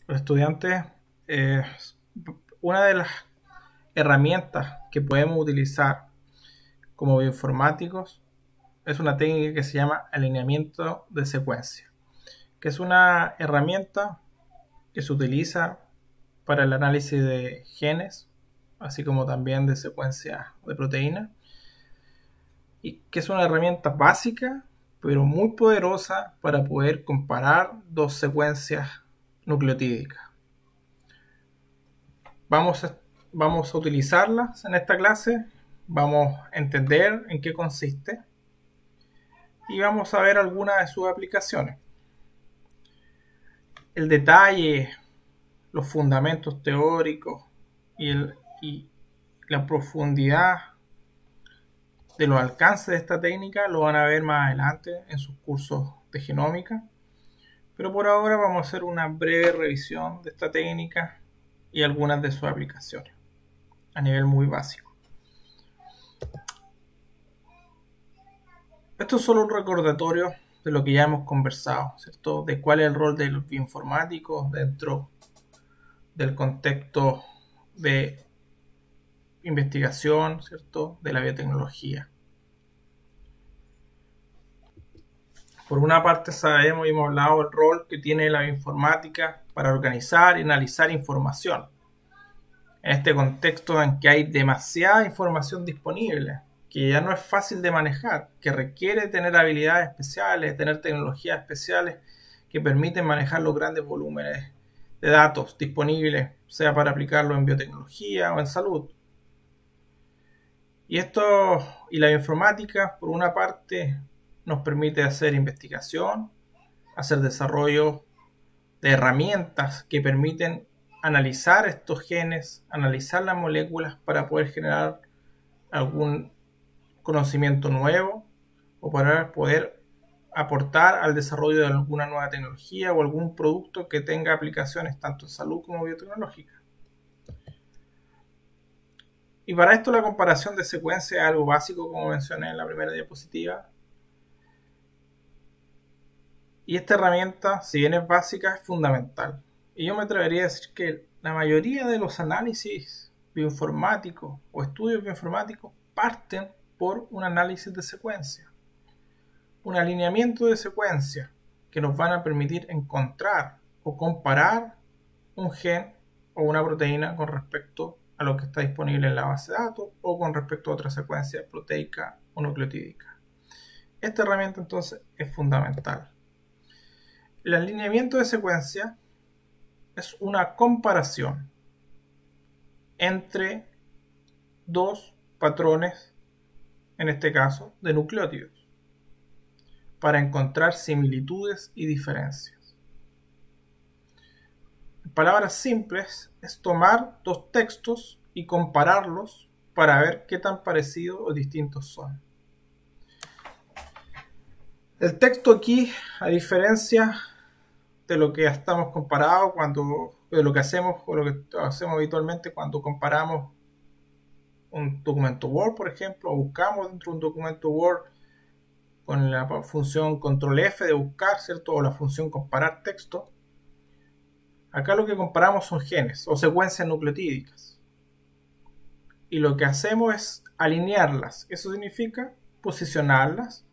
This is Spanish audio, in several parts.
Los estudiantes, una de las herramientas que podemos utilizar como bioinformáticos es una técnica que se llama alineamiento de secuencia, que es una herramienta que se utiliza para el análisis de genes, así como también de secuencias de proteínas, y que es una herramienta básica, pero muy poderosa para poder comparar dos secuencias nucleotídicas. Vamos a, vamos a utilizarlas en esta clase, vamos a entender en qué consiste y vamos a ver algunas de sus aplicaciones. El detalle, los fundamentos teóricos y la profundidad de los alcances de esta técnica lo van a ver más adelante en sus cursos de genómica, pero por ahora vamos a hacer una breve revisión de esta técnica y algunas de sus aplicaciones a nivel muy básico. Esto es solo un recordatorio de lo que ya hemos conversado, ¿cierto? De cuál es el rol de los bioinformáticos dentro del contexto de investigación, ¿cierto? De la biotecnología. Por una parte sabemos y hemos hablado del rol que tiene la bioinformática para organizar y analizar información. En este contexto en que hay demasiada información disponible, que ya no es fácil de manejar, que requiere tener habilidades especiales, tener tecnologías especiales que permiten manejar los grandes volúmenes de datos disponibles, sea para aplicarlo en biotecnología o en salud. Y la bioinformática, por una parte, nos permite hacer investigación, hacer desarrollo de herramientas que permiten analizar estos genes, analizar las moléculas para poder generar algún conocimiento nuevo o para poder aportar al desarrollo de alguna nueva tecnología o algún producto que tenga aplicaciones tanto en salud como biotecnológica. Y para esto la comparación de secuencias es algo básico, como mencioné en la primera diapositiva. Y esta herramienta, si bien es básica, es fundamental. Y yo me atrevería a decir que la mayoría de los análisis bioinformáticos o estudios bioinformáticos parten por un análisis de secuencia. Un alineamiento de secuencia que nos van a permitir encontrar o comparar un gen o una proteína con respecto a lo que está disponible en la base de datos o con respecto a otra secuencia proteica o nucleotídica. Esta herramienta entonces es fundamental. El alineamiento de secuencia es una comparación entre dos patrones, en este caso, de nucleótidos, para encontrar similitudes y diferencias. En palabras simples, es tomar dos textos y compararlos para ver qué tan parecidos o distintos son. El texto aquí, a diferencia de lo que estamos comparados de lo que hacemos o lo que hacemos habitualmente cuando comparamos un documento Word, por ejemplo, o buscamos dentro de un documento Word con la función control F de buscar, ¿cierto? O la función comparar texto. Acá lo que comparamos son genes o secuencias nucleotídicas. Y lo que hacemos es alinearlas. Eso significa posicionarlas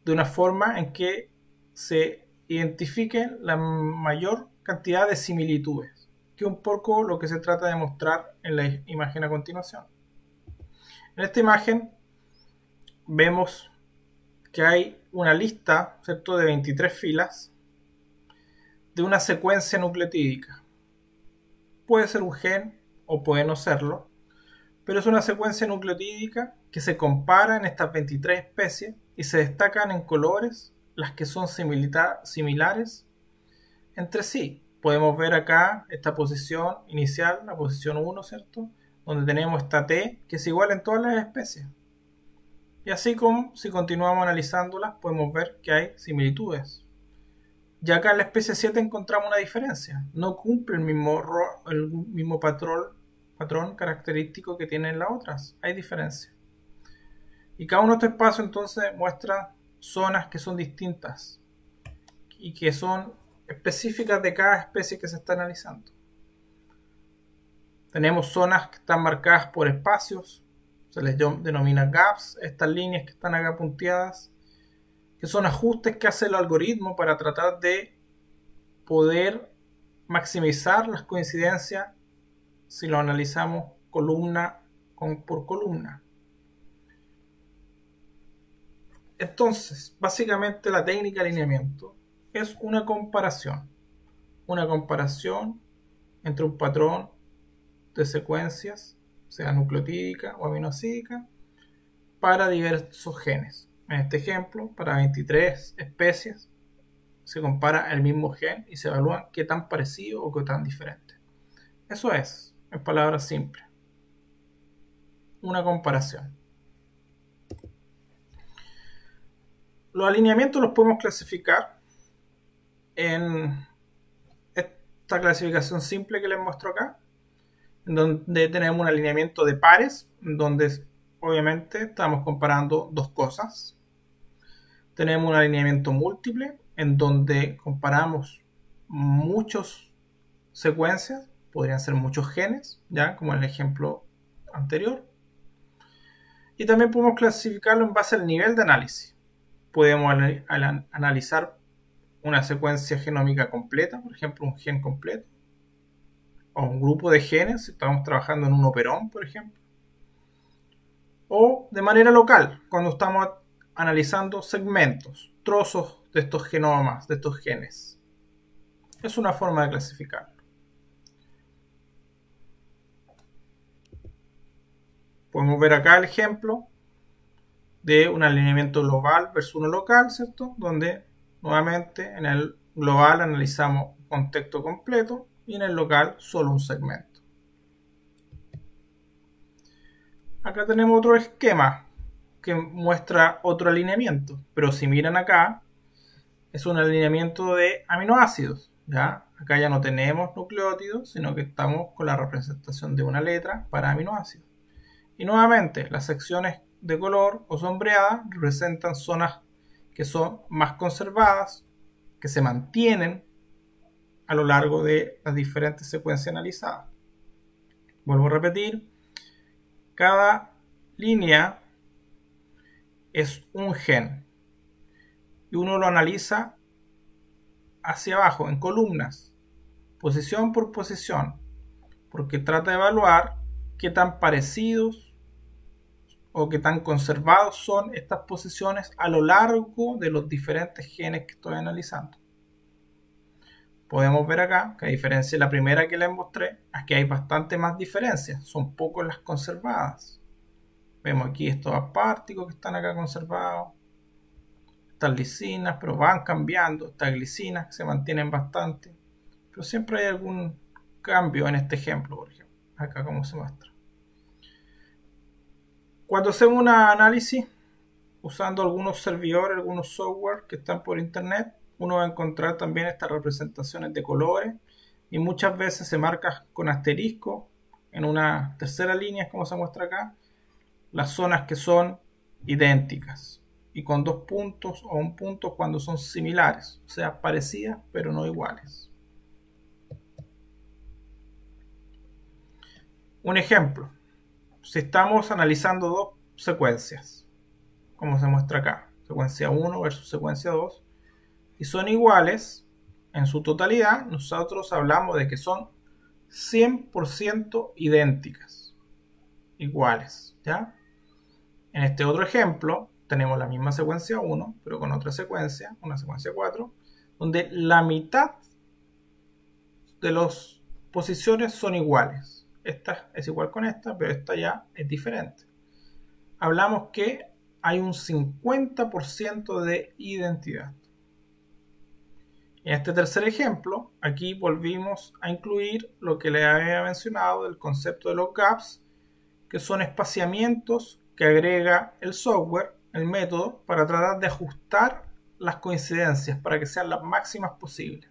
de una forma en que se identifiquen la mayor cantidad de similitudes, que es un poco lo que se trata de mostrar en la imagen a continuación. En esta imagen vemos que hay una lista, ¿cierto?, de 23 filas de una secuencia nucleotídica. Puede ser un gen o puede no serlo, pero es una secuencia nucleotídica que se compara en estas 23 especies y se destacan en colores las que son similares entre sí. Podemos ver acá esta posición inicial, la posición 1, ¿cierto? Donde tenemos esta T que es igual en todas las especies. Y así como si continuamos analizándolas podemos ver que hay similitudes. Y acá en la especie 7 encontramos una diferencia. No cumple el mismo patrón característico que tienen las otras. Hay diferencia. Y cada uno de estos espacios entonces muestra zonas que son distintas y que son específicas de cada especie que se está analizando. Tenemos zonas que están marcadas por espacios, se les denomina gaps, estas líneas que están acá punteadas, que son ajustes que hace el algoritmo para tratar de poder maximizar las coincidencias si lo analizamos columna por columna. Entonces, básicamente la técnica de alineamiento es una comparación entre un patrón de secuencias, sea nucleotídica o aminoácidica, para diversos genes. En este ejemplo, para 23 especies, se compara el mismo gen y se evalúa qué tan parecido o qué tan diferente. Eso es, en palabras simples, una comparación. Los alineamientos los podemos clasificar en esta clasificación simple que les muestro acá, en donde tenemos un alineamiento de pares, donde obviamente estamos comparando dos cosas. Tenemos un alineamiento múltiple, en donde comparamos muchas secuencias, podrían ser muchos genes, ya como en el ejemplo anterior. Y también podemos clasificarlo en base al nivel de análisis. Podemos analizar una secuencia genómica completa, por ejemplo un gen completo, o un grupo de genes, si estamos trabajando en un operón, por ejemplo, o de manera local, cuando estamos analizando segmentos, trozos de estos genomas, de estos genes. Es una forma de clasificarlo. Podemos ver acá el ejemplo de un alineamiento global versus uno local, ¿cierto? Donde nuevamente en el global analizamos un contexto completo y en el local solo un segmento. Acá tenemos otro esquema que muestra otro alineamiento, pero si miran acá, es un alineamiento de aminoácidos, ¿ya? Acá ya no tenemos nucleótidos, sino que estamos con la representación de una letra para aminoácidos. Y nuevamente, las secciones de color o sombreadas representan zonas que son más conservadas, que se mantienen a lo largo de las diferentes secuencias analizadas. Vuelvo a repetir, cada línea es un gen y uno lo analiza hacia abajo en columnas, posición por posición, porque trata de evaluar qué tan parecidos o qué tan conservados son estas posiciones a lo largo de los diferentes genes que estoy analizando. Podemos ver acá que a diferencia de la primera que les mostré, aquí hay bastante más diferencias, son pocas las conservadas. Vemos aquí estos apárticos que están acá conservados, estas lisinas, pero van cambiando, estas glicinas que se mantienen bastante, pero siempre hay algún cambio en este ejemplo, por ejemplo, acá como se muestra. Cuando hacemos un análisis usando algunos servidores, algunos software que están por internet, uno va a encontrar también estas representaciones de colores y muchas veces se marca con asterisco en una tercera línea, como se muestra acá, las zonas que son idénticas y con 2 puntos o un punto cuando son similares, o sea, parecidas pero no iguales. Un ejemplo, si estamos analizando dos secuencias, como se muestra acá, secuencia 1 versus secuencia 2, y son iguales en su totalidad, nosotros hablamos de que son 100% idénticas, iguales, ¿ya? En este otro ejemplo, tenemos la misma secuencia 1, pero con otra secuencia, una secuencia 4, donde la mitad de las posiciones son iguales. Esta es igual con esta, pero esta ya es diferente. Hablamos que hay un 50% de identidad. En este tercer ejemplo, aquí volvimos a incluir lo que les había mencionado del concepto de los gaps, que son espaciamientos que agrega el software, el método, para tratar de ajustar las coincidencias para que sean las máximas posibles.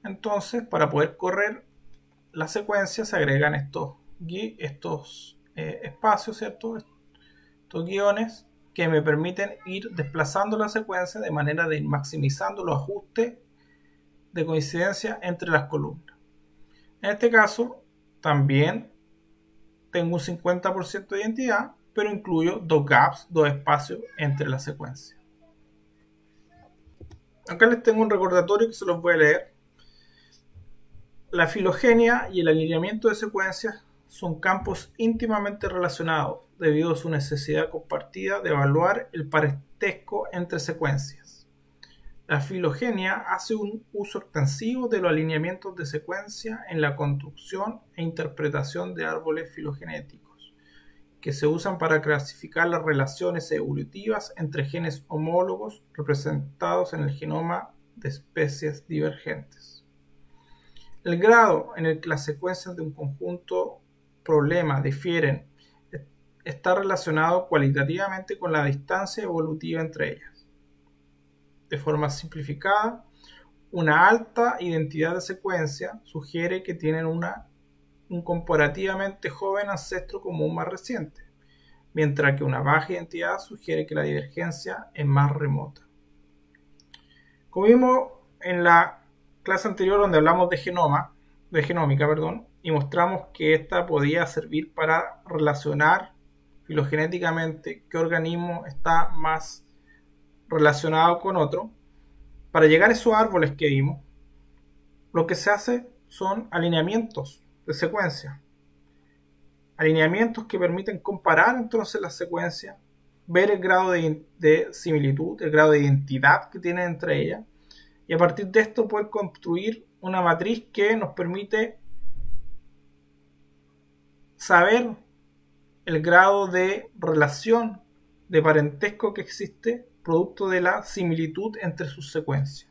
Entonces, para poder correr la secuencia se agregan estos espacios, ¿cierto? Estos guiones que me permiten ir desplazando la secuencia de manera de ir maximizando los ajustes de coincidencia entre las columnas. En este caso, también tengo un 50% de identidad, pero incluyo dos gaps, dos espacios entre las secuencias. Acá les tengo un recordatorio que se los voy a leer. La filogenia y el alineamiento de secuencias son campos íntimamente relacionados debido a su necesidad compartida de evaluar el parentesco entre secuencias. La filogenia hace un uso extensivo de los alineamientos de secuencia en la construcción e interpretación de árboles filogenéticos, que se usan para clasificar las relaciones evolutivas entre genes homólogos representados en el genoma de especies divergentes. El grado en el que las secuencias de un conjunto problema difieren está relacionado cualitativamente con la distancia evolutiva entre ellas. De forma simplificada, una alta identidad de secuencia sugiere que tienen un comparativamente joven ancestro común más reciente, mientras que una baja identidad sugiere que la divergencia es más remota. Como vimos en la clase anterior donde hablamos de genómica, y mostramos que esta podía servir para relacionar filogenéticamente qué organismo está más relacionado con otro. Para llegar a esos árboles que vimos, lo que se hace son alineamientos de secuencia. Alineamientos que permiten comparar entonces las secuencias, ver el grado de similitud, el grado de identidad que tienen entre ellas, y a partir de esto poder construir una matriz que nos permite saber el grado de relación de parentesco que existe producto de la similitud entre sus secuencias.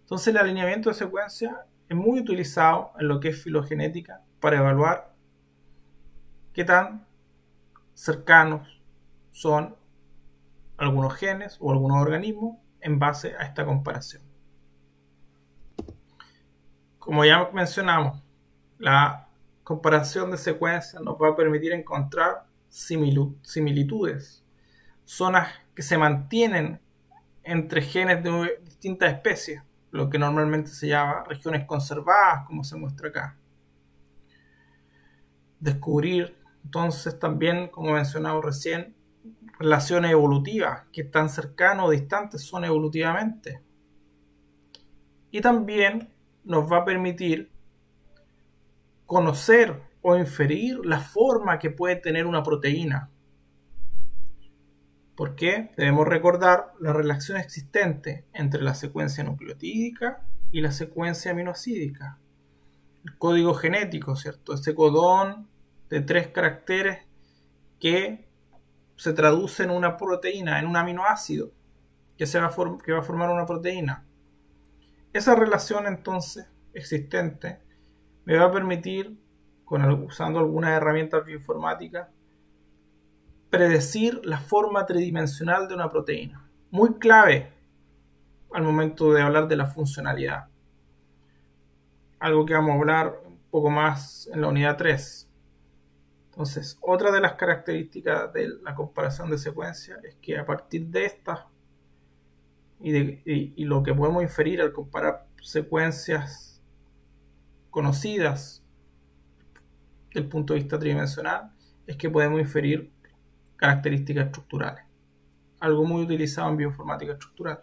Entonces el alineamiento de secuencias es muy utilizado en lo que es filogenética para evaluar qué tan cercanos son algunos genes o algunos organismos en base a esta comparación. Como ya mencionamos, la comparación de secuencias nos va a permitir encontrar similitudes, zonas que se mantienen entre genes de distintas especies, lo que normalmente se llama regiones conservadas, como se muestra acá. Descubrir entonces también, como mencionamos recién, relaciones evolutivas, que tan cercanas o distantes son evolutivamente. Y también nos va a permitir conocer o inferir la forma que puede tener una proteína. Porque debemos recordar la relación existente entre la secuencia nucleotídica y la secuencia aminoácidica. El código genético, ¿cierto? Ese codón de 3 caracteres que se traduce en una proteína, en un aminoácido, que va a formar una proteína. Esa relación entonces existente me va a permitir, usando algunas herramientas bioinformáticas, predecir la forma tridimensional de una proteína. Muy clave al momento de hablar de la funcionalidad. Algo que vamos a hablar un poco más en la unidad 3. Entonces, otra de las características de la comparación de secuencias es que a partir de estas y lo que podemos inferir al comparar secuencias conocidas desde el punto de vista tridimensional es que podemos inferir características estructurales, algo muy utilizado en bioinformática estructural.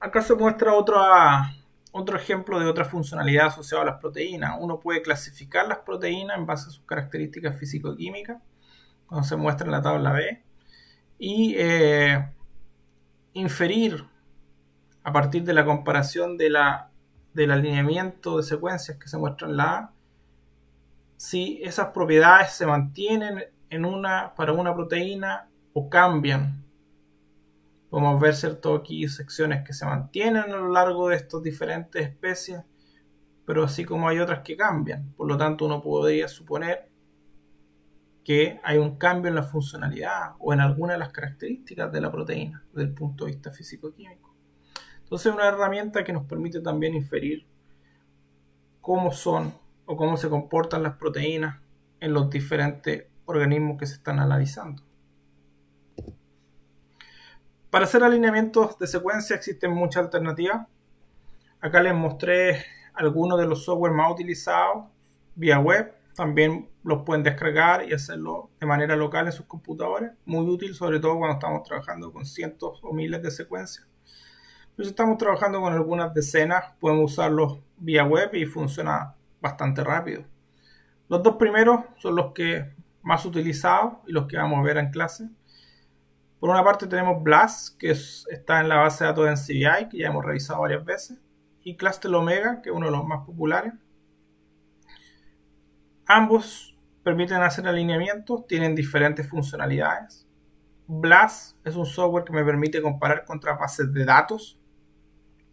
Acá se muestra otro ejemplo de otra funcionalidad asociada a las proteínas. Uno puede clasificar las proteínas en base a sus características físico-químicas, como se muestra en la tabla B, y inferir a partir de la comparación del alineamiento de secuencias que se muestra en la A, si esas propiedades se mantienen para una proteína o cambian. Podemos ver, ¿cierto?, aquí secciones que se mantienen a lo largo de estas diferentes especies, pero así como hay otras que cambian. Por lo tanto, uno podría suponer que hay un cambio en la funcionalidad o en alguna de las características de la proteína desde el punto de vista físico-químico. Entonces es una herramienta que nos permite también inferir cómo son o cómo se comportan las proteínas en los diferentes organismos que se están analizando. Para hacer alineamientos de secuencia existen muchas alternativas. Acá les mostré algunos de los software más utilizados vía web. También los pueden descargar y hacerlo de manera local en sus computadores. Muy útil, sobre todo cuando estamos trabajando con cientos o miles de secuencias. Pero si estamos trabajando con algunas decenas, podemos usarlos vía web y funciona bastante rápido. Los dos primeros son los que más utilizados y los que vamos a ver en clase. Por una parte tenemos BLAS, que está en la base de datos de NCBI, que ya hemos revisado varias veces, y Clustal Omega, que es uno de los más populares. Ambos permiten hacer alineamientos, tienen diferentes funcionalidades. BLAS es un software que me permite comparar contra bases de datos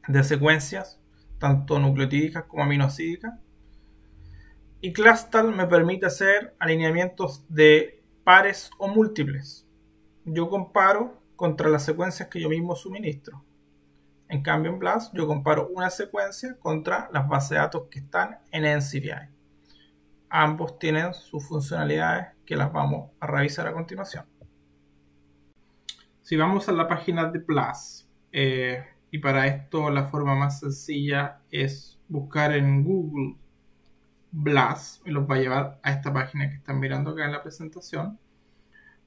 de secuencias, tanto nucleotídicas como aminoácidas. Y Clustal me permite hacer alineamientos de pares o múltiples. Yo comparo contra las secuencias que yo mismo suministro. En cambio, en BLAS yo comparo una secuencia contra las bases de datos que están en NCBI. Ambos tienen sus funcionalidades que las vamos a revisar a continuación. Si vamos a la página de BLAS, y para esto la forma más sencilla es buscar en Google BLAS, y los va a llevar a esta página que están mirando acá en la presentación.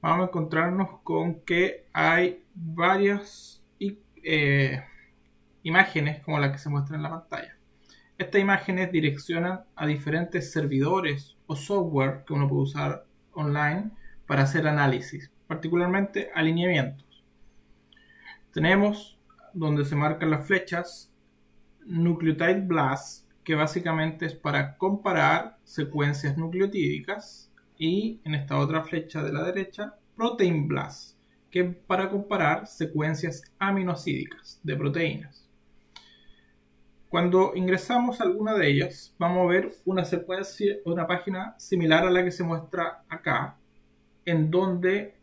Vamos a encontrarnos con que hay varias imágenes como la que se muestra en la pantalla. Estas imágenes direccionan a diferentes servidores o software que uno puede usar online para hacer análisis, particularmente alineamientos. Tenemos donde se marcan las flechas Nucleotide BLAS, que básicamente es para comparar secuencias nucleotídicas, y en esta otra flecha de la derecha Protein BLAS, que es para comparar secuencias aminoácidas de proteínas. Cuando ingresamos a alguna de ellas, vamos a ver una secuencia, una página similar a la que se muestra acá, en donde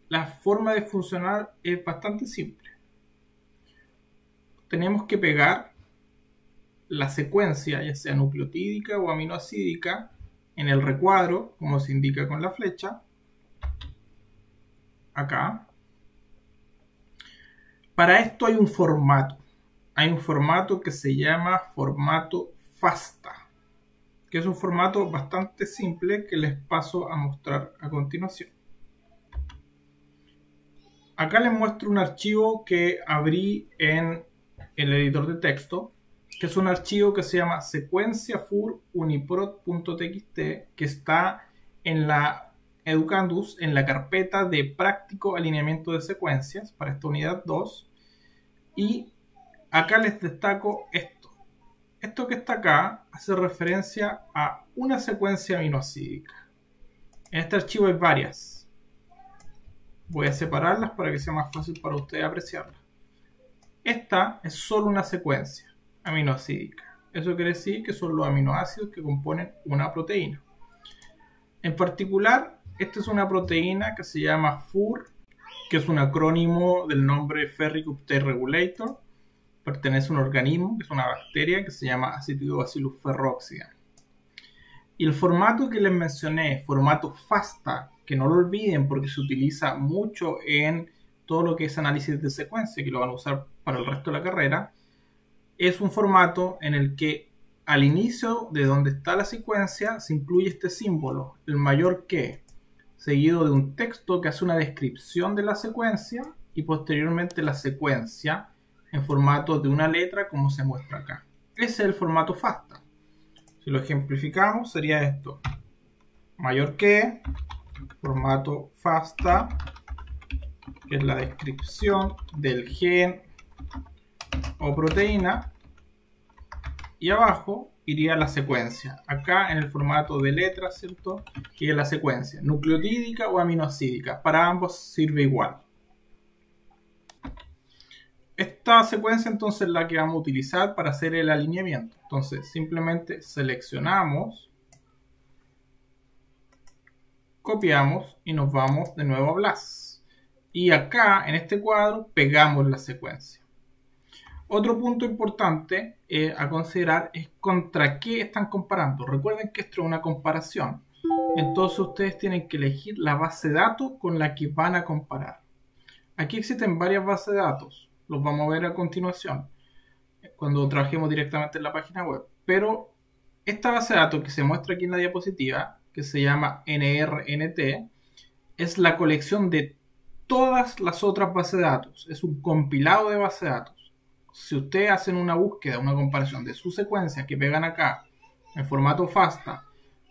la forma de funcionar es bastante simple. Tenemos que pegar la secuencia, ya sea nucleotídica o aminoácidica, en el recuadro, como se indica con la flecha, acá. Para esto hay un formato. Hay un formato que se llama formato FASTA, que es un formato bastante simple que les paso a mostrar a continuación. Acá les muestro un archivo que abrí en el editor de texto, que es un archivo que se llama secuenciafuruniprot.txt, que está en la Educandus, en la carpeta de práctico alineamiento de secuencias para esta unidad 2. Y acá les destaco esto. Esto que está acá hace referencia a una secuencia aminoácidica. En este archivo hay varias. Voy a separarlas para que sea más fácil para ustedes apreciarlas. Esta es solo una secuencia aminoácidica. Eso quiere decir que son los aminoácidos que componen una proteína. En particular, esta es una proteína que se llama FUR, que es un acrónimo del nombre Ferric Uptake Regulator. Pertenece a un organismo, que es una bacteria, que se llama Acetobacillus ferroxia. Y el formato que les mencioné, formato FASTA, que no lo olviden porque se utiliza mucho en todo lo que es análisis de secuencia, que lo van a usar para el resto de la carrera, es un formato en el que al inicio de donde está la secuencia se incluye este símbolo, el mayor que, seguido de un texto que hace una descripción de la secuencia y posteriormente la secuencia en formato de una letra como se muestra acá. Ese es el formato FASTA. Si lo ejemplificamos sería esto: mayor que, formato FASTA, que es la descripción del gen o proteína, y abajo iría la secuencia, acá en el formato de letras, ¿cierto? Que es la secuencia nucleotídica o aminoácidica. Para ambos sirve igual. Esta secuencia entonces es la que vamos a utilizar para hacer el alineamiento. Entonces simplemente seleccionamos, copiamos y nos vamos de nuevo a BLAS. Y acá en este cuadro pegamos la secuencia. Otro punto importante a considerar es contra qué están comparando. Recuerden que esto es una comparación. Entonces ustedes tienen que elegir la base de datos con la que van a comparar. Aquí existen varias bases de datos, los vamos a ver a continuación, cuando trabajemos directamente en la página web. Pero esta base de datos que se muestra aquí en la diapositiva, que se llama NRNT, es la colección de todas las otras bases de datos. Es un compilado de bases de datos. Si ustedes hacen una búsqueda, una comparación de sus secuencias que pegan acá en formato FASTA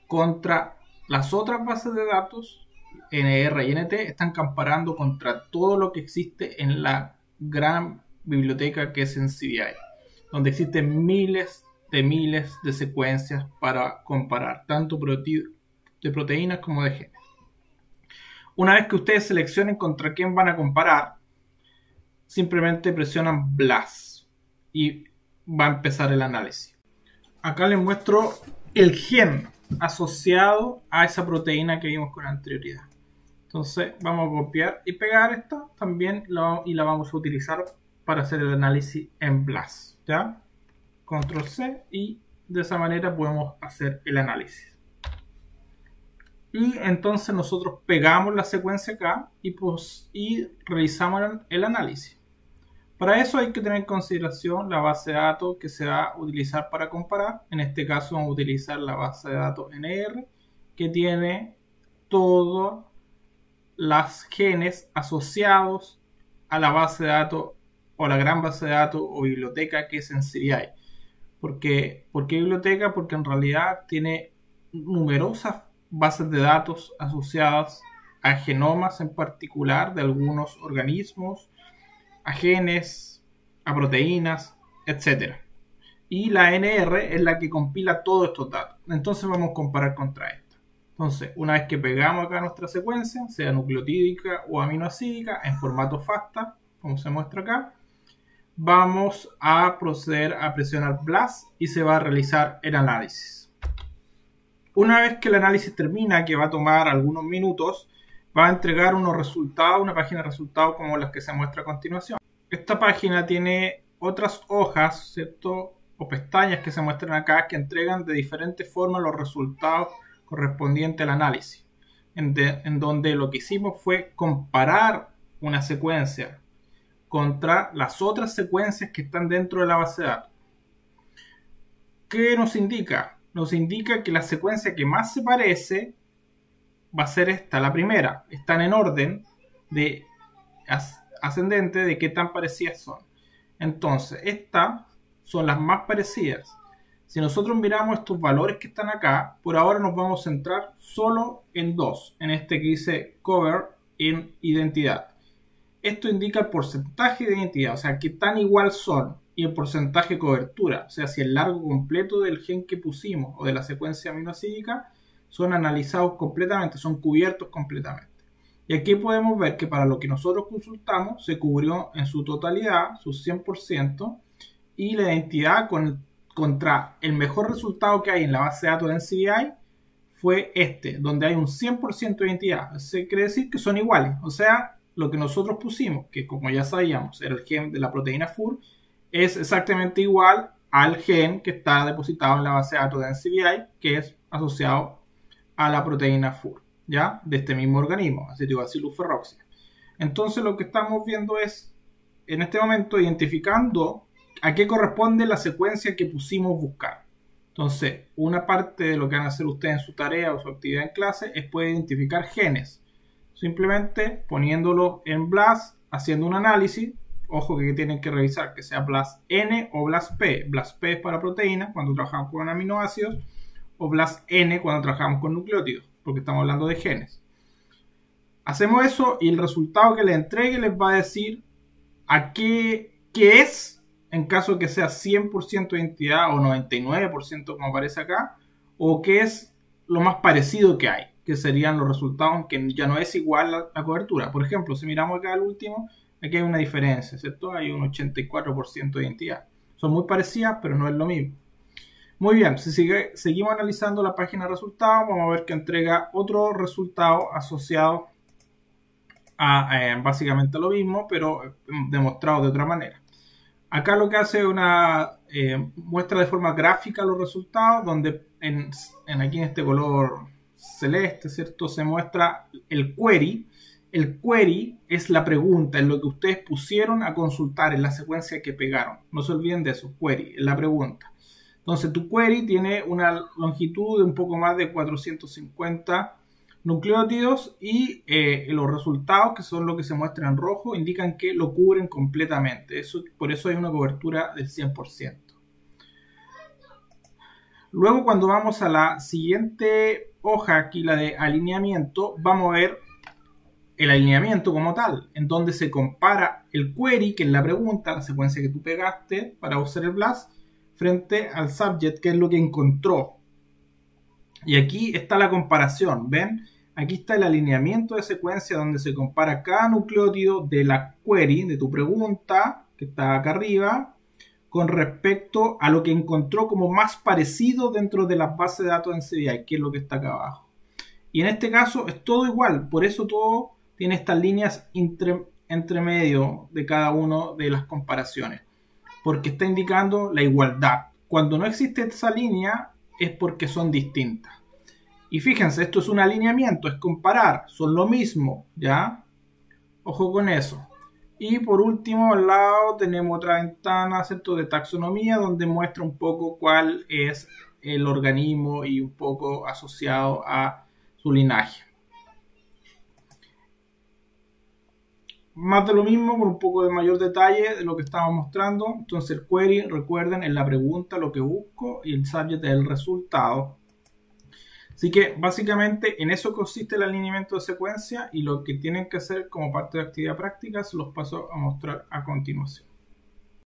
contra las otras bases de datos, NR y NT, están comparando contra todo lo que existe en la gran biblioteca que es NCBI, donde existen miles de secuencias para comparar, tanto de proteínas como de genes. Una vez que ustedes seleccionen contra quién van a comparar, simplemente presionan BLAST y va a empezar el análisis. Acá les muestro el gen asociado a esa proteína que vimos con anterioridad. Entonces vamos a copiar y pegar esta también y la vamos a utilizar para hacer el análisis en BLAST. ¿Ya? Control C y de esa manera podemos hacer el análisis. Y entonces nosotros pegamos la secuencia acá y realizamos el análisis. Para eso hay que tener en consideración la base de datos que se va a utilizar para comparar. En este caso vamos a utilizar la base de datos NR, que tiene todos los genes asociados a la base de datos o la gran base de datos o biblioteca que es NCBI. ¿Por qué biblioteca? Porque en realidad tiene numerosas bases de datos asociadas a genomas en particular de algunos organismos, a genes, a proteínas, etc. Y la NR es la que compila todos estos datos. Entonces vamos a comparar contra esta. Entonces, una vez que pegamos acá nuestra secuencia, sea nucleotídica o aminoácidica, en formato FASTA, como se muestra acá, vamos a proceder a presionar BLAST y se va a realizar el análisis. Una vez que el análisis termina, que va a tomar algunos minutos, va a entregar unos resultados, una página de resultados como las que se muestra a continuación. Esta página tiene otras hojas, ¿cierto? O pestañas que se muestran acá que entregan de diferentes formas los resultados correspondientes al análisis, en donde lo que hicimos fue comparar una secuencia contra las otras secuencias que están dentro de la base de datos. ¿Qué nos indica? Nos indica que la secuencia que más se parece va a ser esta, la primera. Están en orden de ascendente de qué tan parecidas son. Entonces, estas son las más parecidas. Si nosotros miramos estos valores que están acá, por ahora nos vamos a centrar solo en dos. En este que dice cover en identidad. Esto indica el porcentaje de identidad, o sea, qué tan igual son, y el porcentaje de cobertura, o sea, si el largo completo del gen que pusimos o de la secuencia aminoácidica son analizados completamente, son cubiertos completamente. Y aquí podemos ver que para lo que nosotros consultamos se cubrió en su totalidad, su 100%, y la identidad contra el mejor resultado que hay en la base de datos de NCBI fue este, donde hay un 100% de identidad. Eso quiere decir que son iguales, o sea, lo que nosotros pusimos, que como ya sabíamos era el gen de la proteína FUR, es exactamente igual al gen que está depositado en la base de datos de NCBI, que es asociado a la proteína FUR, ¿ya? De este mismo organismo, acetobacillus ferroxia. Entonces lo que estamos viendo es, en este momento, identificando a qué corresponde la secuencia que pusimos buscar. Entonces, una parte de lo que van a hacer ustedes en su tarea o su actividad en clase es poder identificar genes. Simplemente poniéndolo en BLAST, haciendo un análisis. Ojo que tienen que revisar que sea BLAST-N o BLAST-P. BLAST-P es para proteínas cuando trabajamos con aminoácidos, o BLAST-N cuando trabajamos con nucleótidos, porque estamos hablando de genes. Hacemos eso y el resultado que les entregue les va a decir a qué es, en caso que sea 100% de identidad o 99% como aparece acá, o qué es lo más parecido que hay, que serían los resultados que ya no es igual la cobertura. Por ejemplo, si miramos acá al último, aquí hay una diferencia, ¿cierto? Hay un 84% de identidad. Son muy parecidas, pero no es lo mismo. Muy bien, si seguimos analizando la página de resultados, vamos a ver que entrega otro resultado asociado a básicamente lo mismo, pero demostrado de otra manera. Acá lo que hace es una muestra de forma gráfica los resultados, donde aquí en este color celeste, ¿cierto? Se muestra el query. el query es la pregunta, es lo que ustedes pusieron a consultar en la secuencia que pegaron. No se olviden de eso, query, es la pregunta. Entonces tu query tiene una longitud de un poco más de 450 nucleótidos y los resultados, que son los que se muestran en rojo, indican que lo cubren completamente. Por eso hay una cobertura del 100%. Luego, cuando vamos a la siguiente hoja, aquí la de alineamiento, vamos a ver el alineamiento como tal, en donde se compara el query, que es la pregunta, la secuencia que tú pegaste para usar el BLAST, frente al subject, que es lo que encontró. Y aquí está la comparación, ¿ven? Aquí está el alineamiento de secuencia donde se compara cada nucleótido de la query, de tu pregunta, que está acá arriba, con respecto a lo que encontró como más parecido dentro de las bases de datos en CDI, que es lo que está acá abajo. Y en este caso es todo igual, por eso todo tiene estas líneas entre medio de cada una de las comparaciones, porque está indicando la igualdad. Cuando no existe esa línea es porque son distintas. Y fíjense, esto es un alineamiento, es comparar, son lo mismo, ¿ya? Ojo con eso. Y por último, al lado tenemos otra ventana, ¿cierto?, de taxonomía, donde muestra un poco cuál es el organismo y un poco asociado a su linaje. Más de lo mismo, con un poco de mayor detalle de lo que estábamos mostrando. Entonces el query, recuerden, es la pregunta, lo que busco, y el subject es el resultado. Así que básicamente en eso consiste el alineamiento de secuencia, y lo que tienen que hacer como parte de actividad práctica se los paso a mostrar a continuación.